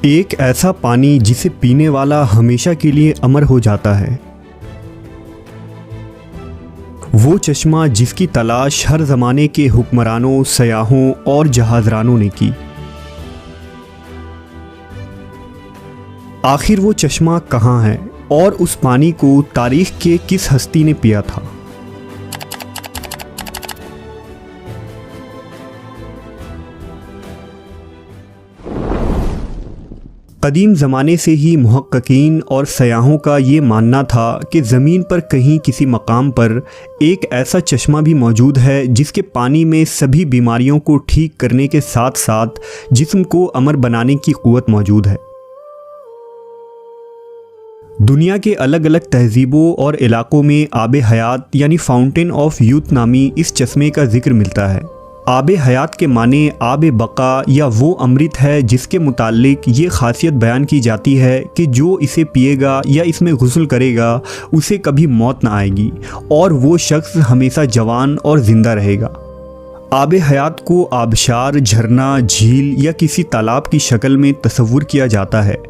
एक ऐसा पानी जिसे पीने वाला हमेशा के लिए अमर हो जाता है। वो चश्मा जिसकी तलाश हर ज़माने के हुक्मरानों, सयाहों और जहाज़रानों ने की। आखिर वो चश्मा कहाँ है और उस पानी को तारीख़ के किस हस्ती ने पिया था? कदीम ज़माने से ही मुहक्किकीन और सयाहों का ये मानना था कि ज़मीन पर कहीं किसी मकाम पर एक ऐसा चश्मा भी मौजूद है जिसके पानी में सभी बीमारियों को ठीक करने के साथ साथ जिस्म को अमर बनाने की क़ुव्वत मौजूद है। दुनिया के अलग अलग तहज़ीबों और इलाक़ों में आब हयात यानी फाउंटेन ऑफ यूथ नामी इस चश्मे का जिक्र मिलता है। आब हयात के माने आब बका या वो अमृत है जिसके मुताल्लिक ये ख़ासियत बयान की जाती है कि जो इसे पिएगा या इसमें गुस्ल करेगा उसे कभी मौत ना आएगी और वो शख्स हमेशा जवान और ज़िंदा रहेगा। आब हयात को आबशार, झरना, झील या किसी तालाब की शक्ल में तस्वुर किया जाता है।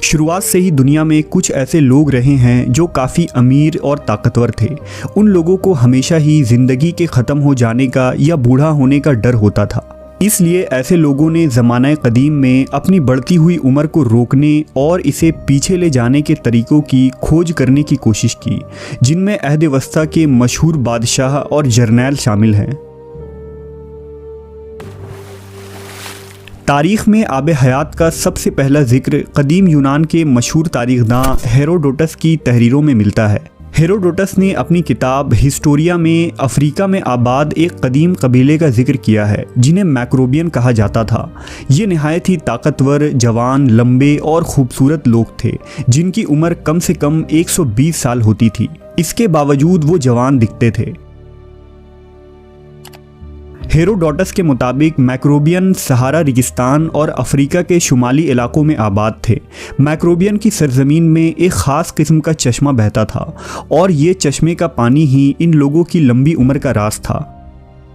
शुरुआत से ही दुनिया में कुछ ऐसे लोग रहे हैं जो काफ़ी अमीर और ताकतवर थे। उन लोगों को हमेशा ही ज़िंदगी के ख़त्म हो जाने का या बूढ़ा होने का डर होता था। इसलिए ऐसे लोगों ने ज़माना कदीम में अपनी बढ़ती हुई उम्र को रोकने और इसे पीछे ले जाने के तरीक़ों की खोज करने की कोशिश की, जिनमें अहद वस्ता के मशहूर बादशाह और जर्नैल शामिल हैं। तारीख़ में आब हयात का सबसे पहला जिक्र कदीम यूनान के मशहूर तारीख़दां हेरोडोटस की तहरीरों में मिलता है। हेरोडोटस ने अपनी किताब हिस्टोरिया में अफ्रीका में आबाद एक कदीम कबीले का जिक्र किया है जिन्हें मैक्रोबियन कहा जाता था। ये नहायत ही ताकतवर, जवान, लंबे और ख़ूबसूरत लोग थे जिनकी उम्र कम से कम 120 साल होती थी। इसके बावजूद वो जवान दिखते थे। हेरोडोटस के मुताबिक मैक्रोबियन सहारा रेगिस्तान और अफ्रीका के शुमाली इलाकों में आबाद थे। मैक्रोबियन की सरजमीन में एक ख़ास किस्म का चश्मा बहता था और ये चश्मे का पानी ही इन लोगों की लंबी उम्र का राज था।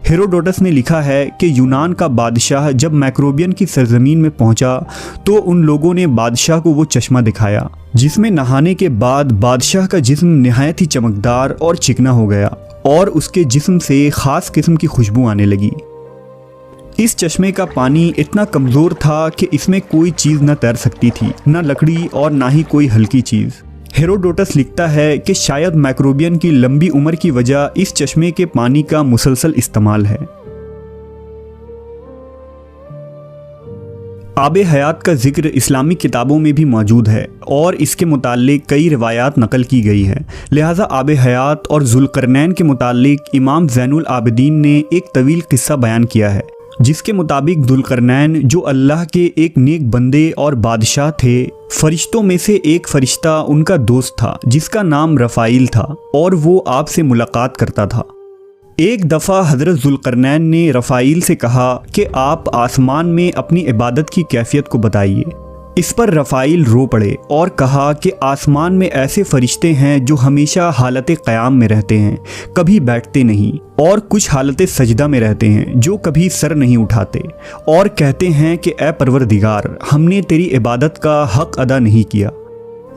हेरोडोटस ने लिखा है कि यूनान का बादशाह जब मैक्रोबियन की सरजमीन में पहुंचा तो उन लोगों ने बादशाह को वो चश्मा दिखाया जिसमें नहाने के बाद बादशाह का जिस्म निहायत ही चमकदार और चिकना हो गया और उसके जिस्म से ख़ास किस्म की खुशबू आने लगी। इस चश्मे का पानी इतना कमज़ोर था कि इसमें कोई चीज़ न तैर सकती थी, न लकड़ी और ना ही कोई हल्की चीज़। हेरोडोटस लिखता है कि शायद मैक्रोबियन की लंबी उम्र की वजह इस चश्मे के पानी का मुसलसल इस्तेमाल है। आब हयात का जिक्र इस्लामी किताबों में भी मौजूद है और इसके मुताल्लिक कई रिवायात नकल की गई हैं। लिहाजा आब हयात और ज़ुल्करनैन के मुताल्लिक इमाम ज़ैनुल आबिदीन ने एक तवील किस्सा बयान किया है जिसके मुताबिक ज़ुल्करनैन जो अल्लाह के एक नेक बंदे और बादशाह थे, फरिश्तों में से एक फ़रिश्ता उनका दोस्त था जिसका नाम रफ़ाइल था और वो आपसे मुलाकात करता था। एक दफ़ा हज़रत ज़ुल्करनैन ने रफ़ाइल से कहा कि आप आसमान में अपनी इबादत की कैफियत को बताइए। इस पर रफ़ाइल रो पड़े और कहा कि आसमान में ऐसे फ़रिश्ते हैं जो हमेशा हालत क़याम में रहते हैं, कभी बैठते नहीं, और कुछ हालत सजदा में रहते हैं जो कभी सर नहीं उठाते, और कहते हैं कि ए परवरदिगार, हमने तेरी इबादत का हक़ अदा नहीं किया।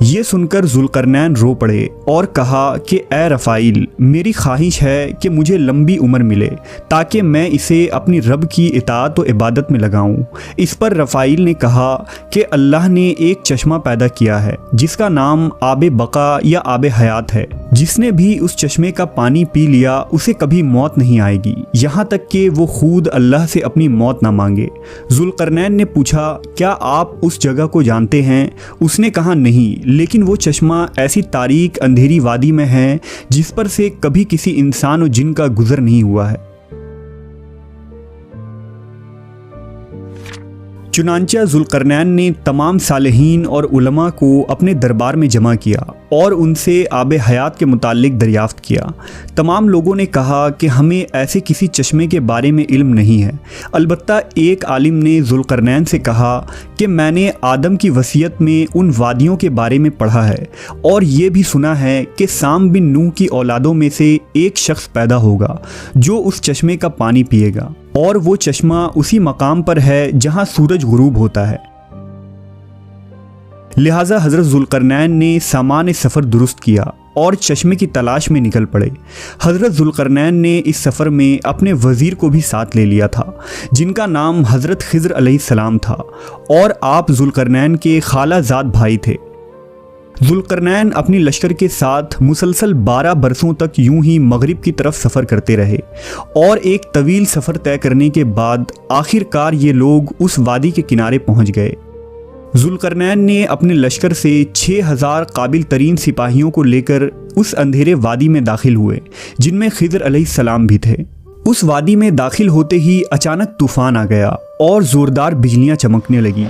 ये सुनकर ज़ुल्करनैन रो पड़े और कहा कि ए रफ़ाइल, मेरी ख्वाहिश है कि मुझे लंबी उम्र मिले ताकि मैं इसे अपनी रब की इताअत व इबादत में लगाऊं। इस पर रफ़ाइल ने कहा कि अल्लाह ने एक चश्मा पैदा किया है जिसका नाम आब बका या आब हयात है। जिसने भी उस चश्मे का पानी पी लिया उसे कभी मौत नहीं आएगी, यहाँ तक कि वो खुद अल्लाह से अपनी मौत ना मांगे। ज़ुल्करनैन ने पूछा, क्या आप उस जगह को जानते हैं? उसने कहा, नहीं, लेकिन वो चश्मा ऐसी तारीक अंधेरी वादी में है जिस पर से कभी किसी इंसान और जिन का गुजर नहीं हुआ है। चुनांचा ज़ुल्करनैन ने तमाम सालेहीन और उलमा को अपने दरबार में जमा किया और उनसे आब हयात के मुताल्लिक दरियाफ़्त किया। तमाम लोगों ने कहा कि हमें ऐसे किसी चश्मे के बारे में इल्म नहीं है। अलबत्ता एक आलिम ने ज़ुल्करनैन से कहा कि मैंने आदम की वसीयत में उन वादियों के बारे में पढ़ा है और ये भी सुना है कि साम बिन नूह की औलादों में से एक शख्स पैदा होगा जो उस चश्मे का पानी पिएगा, और वो चश्मा उसी मकाम पर है जहाँ सूरज गुरूब होता है। लिहाजा हज़रत ज़ुल्क़रनैन ने सामान सफ़र दुरुस्त किया और चश्मे की तलाश में निकल पड़े। हज़रत ज़ुल्क़रनैन ने इस सफ़र में अपने वज़ीर को भी साथ ले लिया था, जिनका नाम हज़रत ख़िज़्र अलैहिस्सलाम था और आप ज़ुल्क़रनैन के खालाजाद भाई थे। ज़ुल्क़रनैन अपनी लश्कर के साथ मुसलसल 12 बरसों तक यूं ही मगरिब की तरफ सफ़र करते रहे और एक तवील सफ़र तय करने के बाद आखिरकार ये लोग उस वादी के किनारे पहुंच गए। ज़ुल्क़रनैन ने अपने लश्कर से 6000 काबिल तरीन सिपाहियों को लेकर उस अंधेरे वादी में दाखिल हुए, जिनमें ख़िज़्र अलैहिस्सलाम भी थे। उस वादी में दाखिल होते ही अचानक तूफ़ान आ गया और ज़ोरदार बिजलियां चमकने लगी।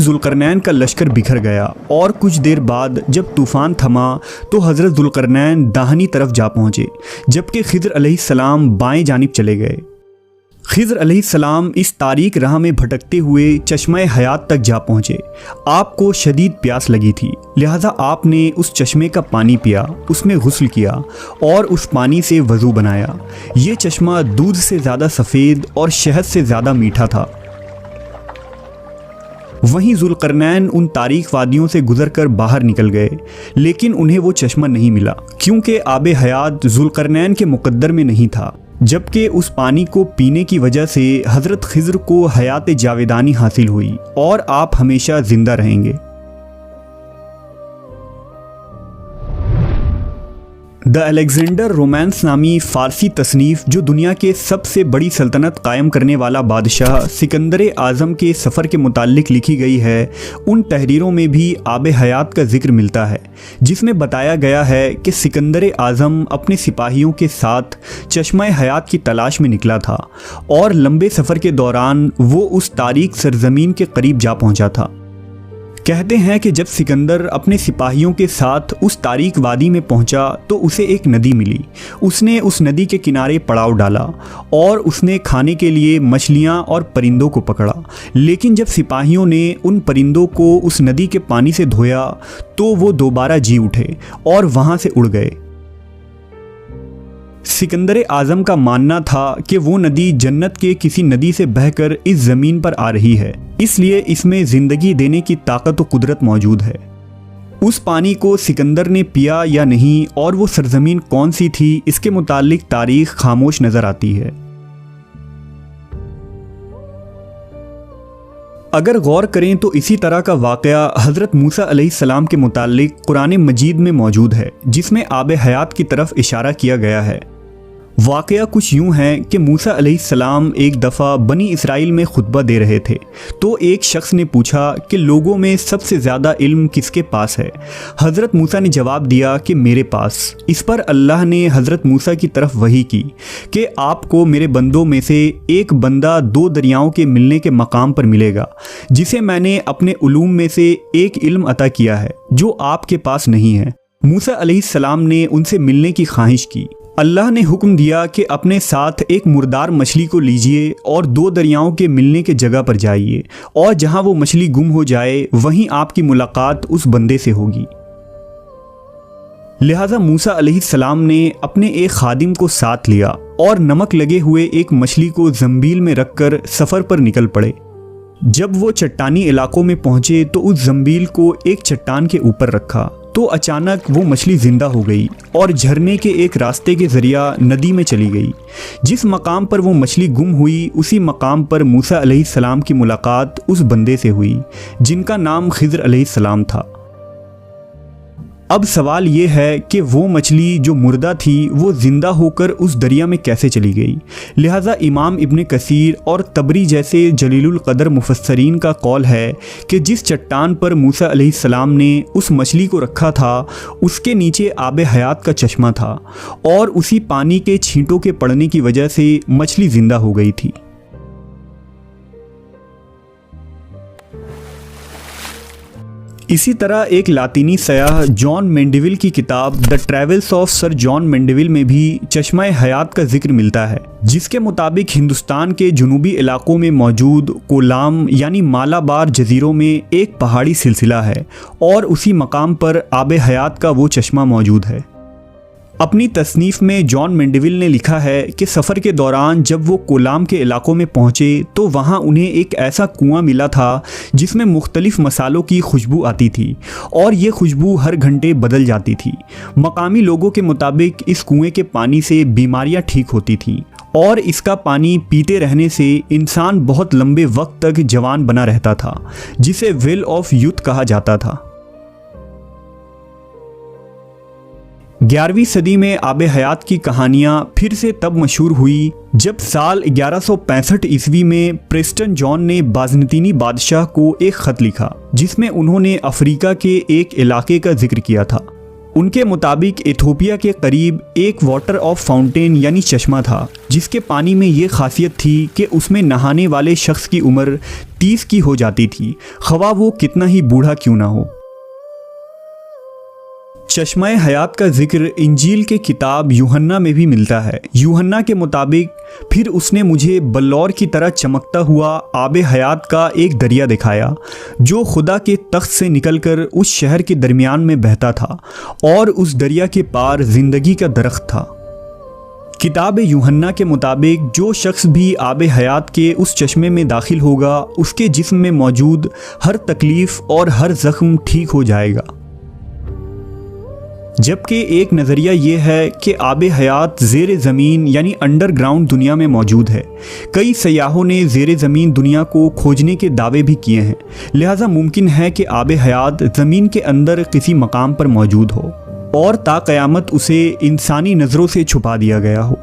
ज़ुल्क़रनैन का लश्कर बिखर गया और कुछ देर बाद जब तूफ़ान थमा तो हज़रत ज़ुल्क़रनैन दाहिनी तरफ जा पहुँचे, जबकि ख़िज़्र अलैहिस्सलाम बाएं जानिब चले गए। ख़िज़्र अलैहिस्सलाम इस तारीक राह में भटकते हुए चश्मे हयात तक जा पहुँचे। आपको शदीद प्यास लगी थी, लिहाजा आपने उस चश्मे का पानी पिया, उसमें गुस्ल किया और उस पानी से वज़ू बनाया। ये चश्मा दूध से ज़्यादा सफ़ेद और शहद से ज़्यादा मीठा था। वहीं ज़ुल्क़रनैन उन तारीक वादियों से गुज़रकर बाहर निकल गए, लेकिन उन्हें वो चश्मा नहीं मिला, क्योंकि आब हयात ज़ुल्क़रनैन के मुक़द्दर में नहीं था, जबकि उस पानी को पीने की वजह से हज़रत ख़िज़्र को हयात जावेदानी हासिल हुई और आप हमेशा ज़िंदा रहेंगे। द अलेक्जेंडर रोमांस नामी फ़ारसी तसनीफ़, जो दुनिया के सबसे बड़ी सल्तनत कायम करने वाला बादशाह सिकंदर आज़म के सफ़र के मुताल्लिक़ लिखी गई है, उन तहरीरों में भी आब हयात का ज़िक्र मिलता है, जिसमें बताया गया है कि सिकंदर आज़म अपने सिपाहियों के साथ चश्मा हयात की तलाश में निकला था और लंबे सफ़र के दौरान वो उस तारीक सरज़मीन के करीब जा पहुँचा था। कहते हैं कि जब सिकंदर अपने सिपाहियों के साथ उस तारीक वादी में पहुंचा तो उसे एक नदी मिली। उसने उस नदी के किनारे पड़ाव डाला और उसने खाने के लिए मछलियां और परिंदों को पकड़ा, लेकिन जब सिपाहियों ने उन परिंदों को उस नदी के पानी से धोया तो वो दोबारा जी उठे और वहां से उड़ गए। सिकंदर आज़म का मानना था कि वो नदी जन्नत के किसी नदी से बहकर इस ज़मीन पर आ रही है, इसलिए इसमें ज़िंदगी देने की ताकत और कुदरत मौजूद है। उस पानी को सिकंदर ने पिया या नहीं और वो सरज़मीन कौन सी थी, इसके मुतालिक तारीख खामोश नज़र आती है। अगर गौर करें तो इसी तरह का वाक़या हज़रत मूसा अलैहिस्सलाम के मुतालिक कुरान मजीद में मौजूद है, जिसमें आब हयात की तरफ इशारा किया गया है। वाक़या कुछ यूँ है कि मूसा अलैहिस्सलाम एक दफ़ा बनी इसराइल में खुतबा दे रहे थे, तो एक शख्स ने पूछा कि लोगों में सबसे ज़्यादा इल्म किसके पास है। हज़रत मूसा ने जवाब दिया कि मेरे पास। इस पर अल्लाह ने हज़रत मूसा की तरफ वही की कि आपको मेरे बंदों में से एक बंदा 2 दरियाओं के मिलने के मकाम पर मिलेगा, जिसे मैंने अपने उलूम में से एक इल्म अता किया है जो आपके पास नहीं है। मूसा अलैहिस्सलाम ने उनसे मिलने की ख्वाहिश की। अल्लाह ने हुक्म दिया कि अपने साथ एक मुर्दार मछली को लीजिए और 2 दरियाओं के मिलने के जगह पर जाइए, और जहां वो मछली गुम हो जाए वहीं आपकी मुलाकात उस बंदे से होगी। लिहाजा मूसा अलैहिस्सलाम ने अपने एक खादिम को साथ लिया और नमक लगे हुए एक मछली को जंबील में रखकर सफ़र पर निकल पड़े। जब वो चट्टानी इलाकों में पहुंचे तो उस जंबील को एक चट्टान के ऊपर रखा तो अचानक वो मछली जिंदा हो गई और झरने के एक रास्ते के जरिया नदी में चली गई। जिस मकाम पर वो मछली गुम हुई उसी मकाम पर मूसा अलैहिस्सलाम की मुलाकात उस बंदे से हुई जिनका नाम ख़िज़्र अलैहिस्सलाम था। अब सवाल ये है कि वो मछली जो मुर्दा थी वो ज़िंदा होकर उस दरिया में कैसे चली गई। लिहाजा इमाम इब्न कसीर और तबरी जैसे जलीलुल क़दर मुफस्सरीन का कौल है कि जिस चट्टान पर मूसा अलैहिस्सलाम ने उस मछली को रखा था उसके नीचे आब हयात का चश्मा था और उसी पानी के छींटों के पड़ने की वजह से मछली ज़िंदा हो गई थी। इसी तरह एक लातीनी सयाह जॉन मेंडेविल की किताब the travels of sir John Mandeville में भी चश्मा हयात का जिक्र मिलता है, जिसके मुताबिक हिंदुस्तान के जुनूबी इलाकों में मौजूद कोलाम यानी मालाबार जजीरों में एक पहाड़ी सिलसिला है और उसी मकाम पर आब हयात का वो चश्मा मौजूद है। अपनी तसनीफ़ में जॉन मेंडेविल ने लिखा है कि सफ़र के दौरान जब वो कोलाम के इलाकों में पहुँचे तो वहाँ उन्हें एक ऐसा कुआं मिला था जिसमें मुख्तलिफ़ मसालों की खुशबू आती थी और ये खुशबू हर घंटे बदल जाती थी। मकामी लोगों के मुताबिक इस कुएं के पानी से बीमारियाँ ठीक होती थीं और इसका पानी पीते रहने से इंसान बहुत लंबे वक्त तक जवान बना रहता था, जिसे वेल ऑफ यूथ कहा जाता था। 11वीं सदी में आबे हयात की कहानियाँ फिर से तब मशहूर हुई जब साल 1165 ईस्वी में प्रेस्टन जॉन ने बाज़नतीनी बादशाह को एक ख़त लिखा जिसमें उन्होंने अफ्रीका के एक इलाके का जिक्र किया था। उनके मुताबिक इथोपिया के करीब एक वाटर ऑफ फाउंटेन यानी चश्मा था जिसके पानी में ये खासियत थी कि उसमें नहाने वाले शख्स की उम्र 30 की हो जाती थी, ख्वाह वो कितना ही बूढ़ा क्यों ना हो। चश्मा हयात का जिक्र इंजील के किताब यूहन्ना में भी मिलता है। यूहन्ना के मुताबिक फिर उसने मुझे बल्लौर की तरह चमकता हुआ आबे हयात का एक दरिया दिखाया जो खुदा के तख्त से निकलकर उस शहर के दरमियान में बहता था और उस दरिया के पार जिंदगी का दरख्त था। किताब यूहन्ना के मुताबिक जो शख्स भी आबे हयात के उस चश्मे में दाखिल होगा उसके जिस्म में मौजूद हर तकलीफ़ और हर ज़ख्म ठीक हो जाएगा। जबकि एक नज़रिया ये है कि आबे हयात ज़ेर ज़मीन यानी अंडरग्राउंड दुनिया में मौजूद है। कई सयाहों ने ज़ेर ज़मीन दुनिया को खोजने के दावे भी किए हैं, लिहाजा मुमकिन है कि आबे हयात ज़मीन के अंदर किसी मकाम पर मौजूद हो और ता क़यामत उसे इंसानी नज़रों से छुपा दिया गया हो।